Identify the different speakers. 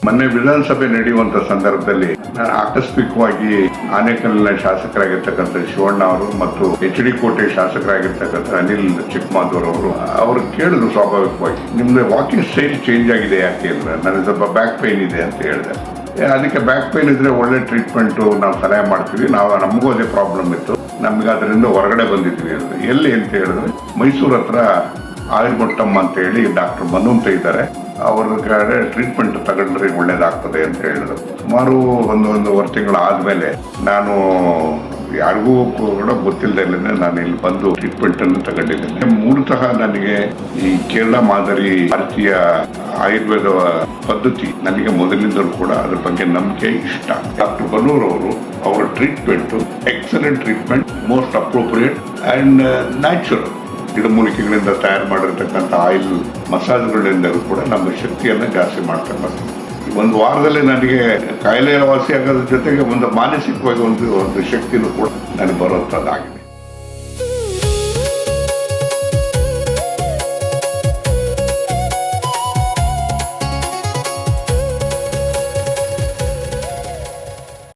Speaker 1: ಮೊನ್ನೆ ವಿಧಾನಸಭೆ ನಡೆಯುವಂತ ಸಂದರ್ಭದಲ್ಲಿ ನಾನು ಆಕಸ್ಮಿಕವಾಗಿ ಆನೇಕಲ್ನ ಶಾಸಕರಾಗಿರ್ತಕ್ಕಂಥ ಶಿವಣ್ಣ ಅವರು ಮತ್ತು HD ಕೋಟೆ ಶಾಸಕರಾಗಿರ್ತಕ್ಕಂಥ ಅನಿಲ್ ಚಿಕ್ಕಮಾದೂರ್ ಅವರು ಕೇಳಿದ್ರು ಸ್ವಾಭಾವಿಕವಾಗಿ, ನಿಮ್ದು ವಾಕಿಂಗ್ ಸ್ಟೈಲ್ ಚೇಂಜ್ ಆಗಿದೆ ಯಾಕೆ ಅಂದ್ರೆ, ನನಗೆ ಸ್ವಲ್ಪ ಬ್ಯಾಕ್ ಪೈನ್ ಇದೆ ಅಂತ ಹೇಳಿದೆ. ಅದಕ್ಕೆ ಬ್ಯಾಕ್ ಪೈನ್ ಇದ್ರೆ ಒಳ್ಳೆ ಟ್ರೀಟ್ಮೆಂಟ್ ನಾವು ಸಲಹೆ ಮಾಡ್ತೀವಿ, ನಮಗೂ ಅದೇ ಪ್ರಾಬ್ಲಮ್ ಇತ್ತು, ನಮ್ಗೆ ಅದರಿಂದ ಹೊರಗಡೆ ಬಂದಿದ್ವಿ ಅಂದ್ರೆ. ಎಲ್ಲಿ ಅಂತ ಹೇಳಿದ್ರೆ ಮೈಸೂರು ಹತ್ರ ಆಯುರ್ಮೊಟ್ಟಮ್ ಅಂತ ಹೇಳಿ ಡಾಕ್ಟರ್ ಮನುಂತ ಇದ್ದಾರೆ, ಅವ್ರ ಕಡೆ ಟ್ರೀಟ್ಮೆಂಟ್ ತಗೊಂಡ್ರೆ ಒಳ್ಳೇದಾಗ್ತದೆ ಅಂತ ಹೇಳಿದ್ರು. ಸುಮಾರು ಒಂದೂವರೆ ತಿಂಗಳು ಆದ್ಮೇಲೆ ನಾನು ಯಾರಿಗೂ ಕೂಡ ಗೊತ್ತಿಲ್ಲದೆ ನಾನು ಇಲ್ಲಿ ಬಂದು ಟ್ರೀಟ್ಮೆಂಟ್ ಅನ್ನು ತಗೊಂಡಿದ್ದೇನೆ. ಮೂಲತಃ ನನಗೆ ಈ ಕೇರಳ ಮಾದರಿ ಭಾರತೀಯ ಆಯುರ್ವೇದ ಪದ್ಧತಿ ನನಗೆ ಮೊದಲಿಂದಲೂ ಕೂಡ ಅದ್ರ ಬಗ್ಗೆ ನಂಬಿಕೆ ಇಷ್ಟ. ಡಾಕ್ಟರ್ ಬನ್ನೂರ್ ಅವರು ಅವರ treatment excellent treatment, most appropriate and natural. ಗಿಡಮೂಲಿಕೆಗಳಿಂದ ತಯಾರು ಮಾಡಿರ್ತಕ್ಕಂಥ ಆಯಿಲ್ ಮಸಾಜ್ಗಳಿಂದಲೂ ಕೂಡ ನಮ್ಮ ಶಕ್ತಿಯನ್ನು ಜಾಸ್ತಿ ಮಾಡ್ತಾ ಬರ್ತೀವಿ. ಒಂದು ವಾರದಲ್ಲಿ ನನಗೆ ಕಾಯಿಲೆ ವಾಸಿ ಆಗೋದ್ರ ಜೊತೆಗೆ ಒಂದು ಮಾನಸಿಕವಾಗಿ ಒಂದು ಶಕ್ತಿನೂ ಕೂಡ ನನಗೆ ಬರುವಂಥದ್ದಾಗಿದೆ.